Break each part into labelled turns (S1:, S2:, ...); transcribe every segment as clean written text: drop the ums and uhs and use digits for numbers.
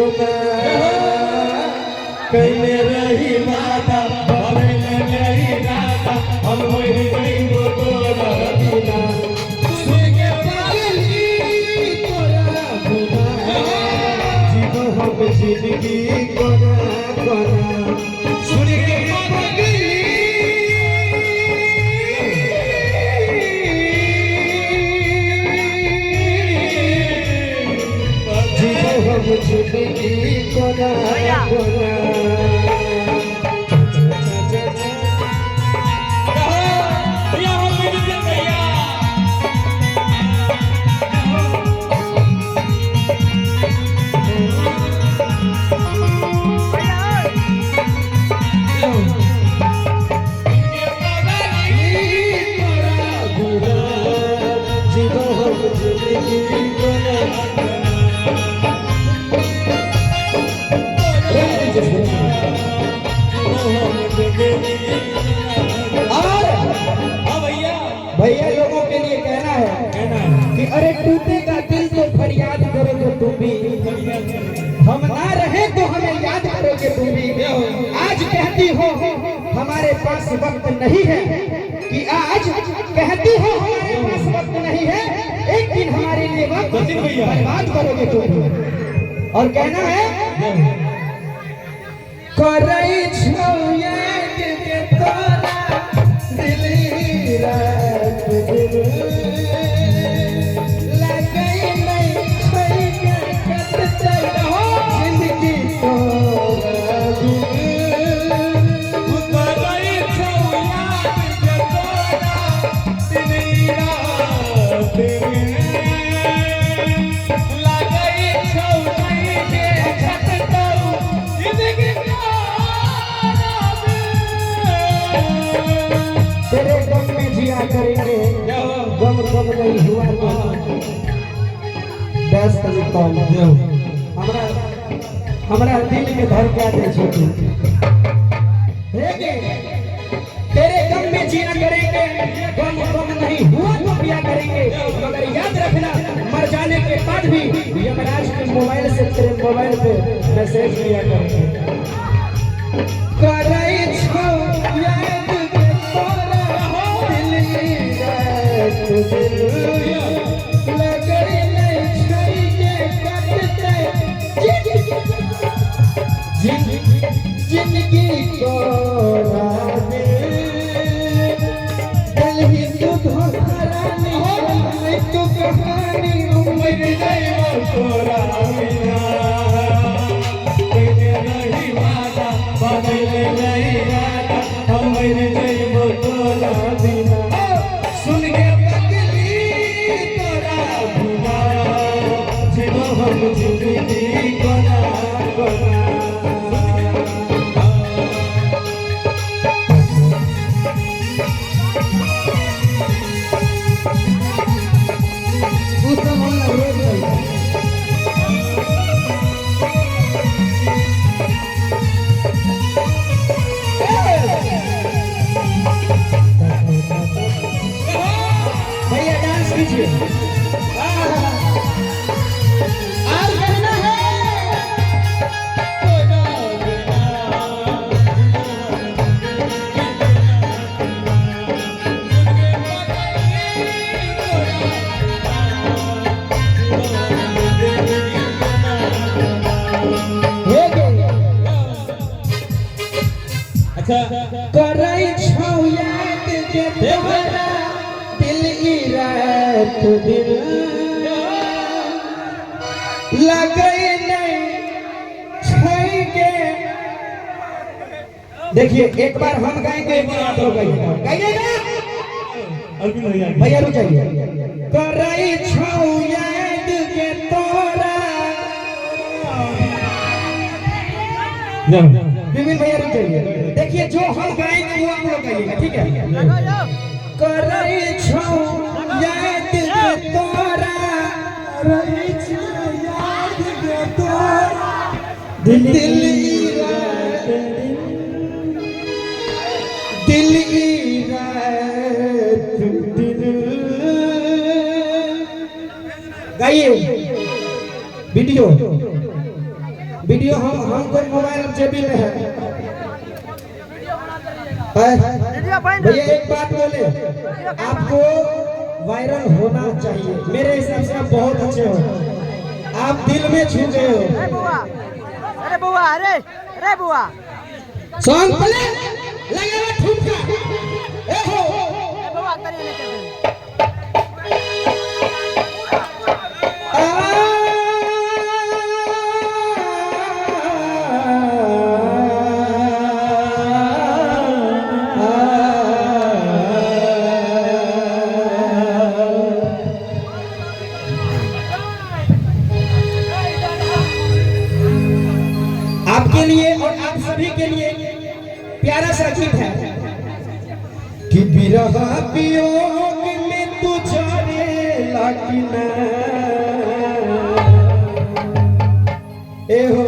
S1: गुना कैले रही माता भवेले नहीं राता हम होई गई तोरा बिना सुन के पागली तोरा गुना जीवो हम जिंदगी कोना कोना सुन के पागली जिंदगी कोना कोना भैया लोगों के लिए कहना है कि अरे टूटेगा दिल तो फरियाद करो तो तुम भी हम ना रहे तो हमें याद करोगे तुम भी आज कहती हो हमारे पास वक्त नहीं है कि आज कहती हो हमारे पास वक्त नहीं है एक दिन हमारे लिए वक्त बर्बाद करोगे तुम भी और कहना है करई छौ याद के तोरा दिल रात दिल लगई नहीं छई के कटते हो जिंदगी तोरा दिल करई छौ याद के तोरा दिल रात दिल लगई छौ नहीं के कटते जिंदगी तेरे गम में जिया करेंगे गम कब नहीं हुआ तो बस कम हमरा दिल के धर क्या दे छोटू तेरे गम में जिया करेंगे गम कम नहीं हुआ तो पिया करेंगे मगर याद रखना मर जाने के बाद भी यमराज के मोबाइल से तेरे मोबाइल पे मैसेज किया करेंगे करई छौ याद के तोरा लगई नहीं छई के कटते जिंदगी तोरा दिल ही तू धोखरानी तू कहानी उम्र नहीं तोरा बिना तेरे नहीं वादा बदले नहीं राता हम नहीं तोरा बिना सुन के पगली तोरा बिना जीवो हम जिंदगी कोना कोना भैया डांस कीजिए और कहना है करई छौ याद के तोरा दिल ई रात दिल लगई नहीं छई के देखिए एक बार हम गाएंगे एक बार आप लोग गाइएगा भैया रुक जाइए करई छौ याद के तोरा विपिन भैया रुक जाइए देखिए जो हम गाएंगे वो आप लोग गाइएगा ठीक है करई छौ याद के तोरा करई छौ याद के तोरा दिल रात दिल गाइए वीडियो वीडियो हमको मोबाइल जेबी में है। भैया एक बात बोले, आपको वायरल होना चाहिए। मेरे हिसाब से आप बहुत अच्छे हो, आप दिल में छू गए हो।
S2: अरे बुआ, अरे बुआ,
S1: सॉन्ग प्ले लगेगा ठुमका। ए हो
S2: बुआ करिए लेके
S1: आपके लिए और आप सभी के लिए प्यारा सा गीत है कि बिरहा वियोग में तू जाने लागी ना। ए हो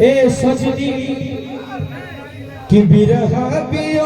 S1: ए सजनी कि बिरहा वियोग